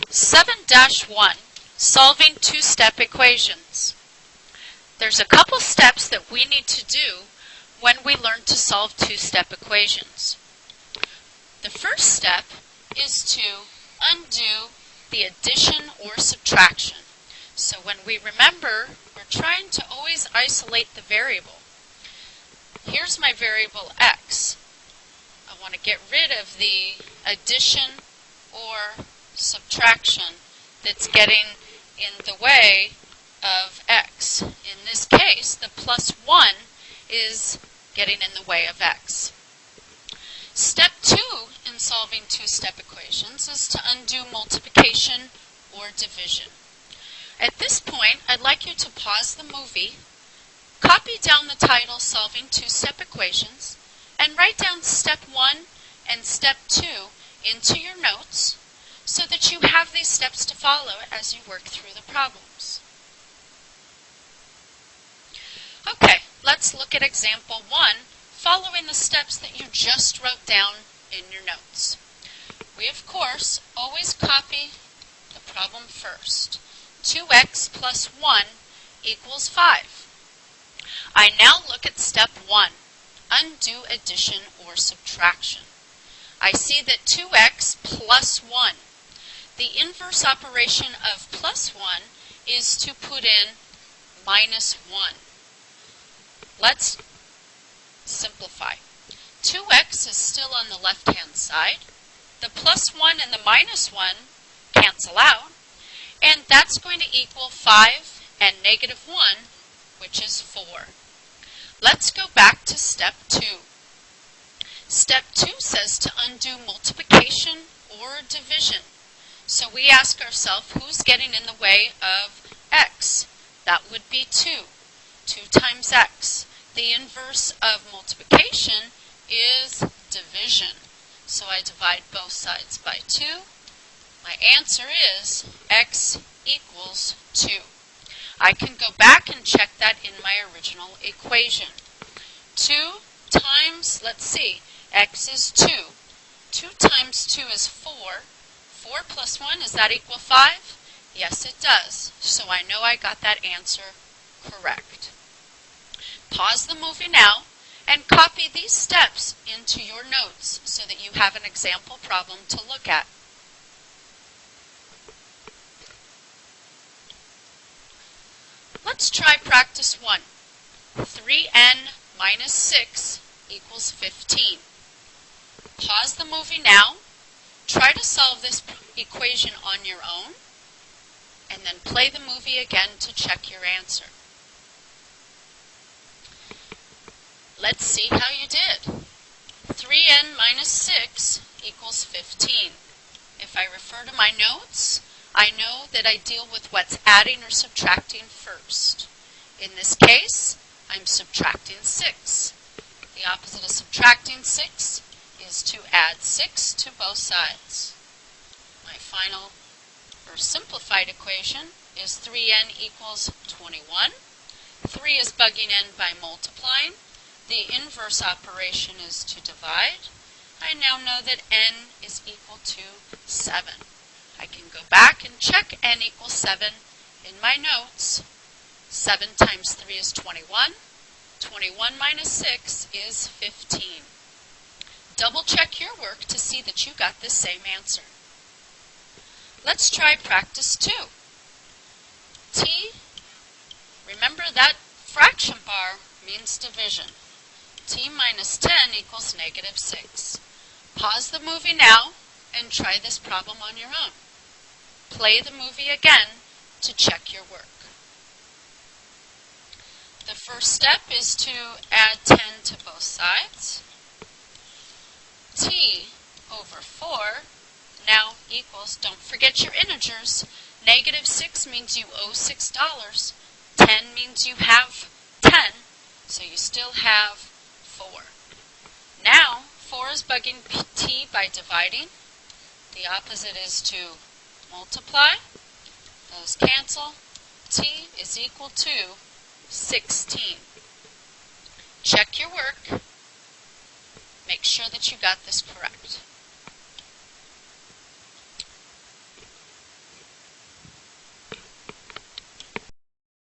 7-1, solving two-step equations. There's a couple steps that we need to do when we learn to solve two-step equations. The first step is to undo the addition or subtraction. So when we remember, we're trying to always isolate the variable. Here's my variable x. I want to get rid of the addition or subtraction that's getting in the way of x. In this case, the plus 1 is getting in the way of x. Step 2 in solving two-step equations is to undo multiplication or division. At this point, I'd like you to pause the movie, copy down the title Solving Two-Step Equations, and write down step 1 and step 2 into your notes so that you have these steps to follow as you work through the problems. Okay, let's look at example 1, following the steps that you just wrote down in your notes. We, of course, always copy the problem first. 2x plus 1 equals 5. I now look at step 1, undo addition or subtraction. I see that 2x plus 1. The inverse operation of plus 1 is to put in minus 1. Let's simplify. 2x is still on the left-hand side. The plus 1 and the minus 1 cancel out. And that's going to equal 5 and negative 1, which is 4. Let's go back to step 2. Step 2 says to undo multiplication or division. So we ask ourselves, who's getting in the way of x? That would be 2. 2 times x. The inverse of multiplication is division. So I divide both sides by 2. My answer is x equals 2. I can go back and check that in my original equation. 2 times, let's see, x is 2. 2 times 2 is 4. 4 plus 1, does that equal 5? Yes, it does. So I know I got that answer correct. Pause the movie now and copy these steps into your notes so that you have an example problem to look at. Let's try practice 1. 3n minus 6 equals 15. Pause the movie now. Try to solve this equation on your own, and then play the movie again to check your answer. Let's see how you did. 3n minus 6 equals 15. If I refer to my notes, I know that I deal with what's adding or subtracting first. In this case, I'm subtracting 6. The opposite of subtracting 6 is to add 6 to both sides. My final or simplified equation is 3n equals 21. 3 is bugging in by multiplying. The inverse operation is to divide. I now know that n is equal to 7. I can go back and check n equals 7 in my notes. 7 times 3 is 21. 21 minus 6 is 15. Double check your work to see that you got the same answer. Let's try practice 2. T, remember that fraction bar means division. T minus 10 equals negative 6. Pause the movie now and try this problem on your own. Play the movie again to check your work. The first step is to add 10 to both sides. T over 4 now equals, don't forget your integers, negative 6 means you owe $6. 10 means you have 10, so you still have 4. Now, 4 is bugging t by dividing. The opposite is to multiply. Those cancel. T is equal to 16. Check your work. Make sure that you got this correct.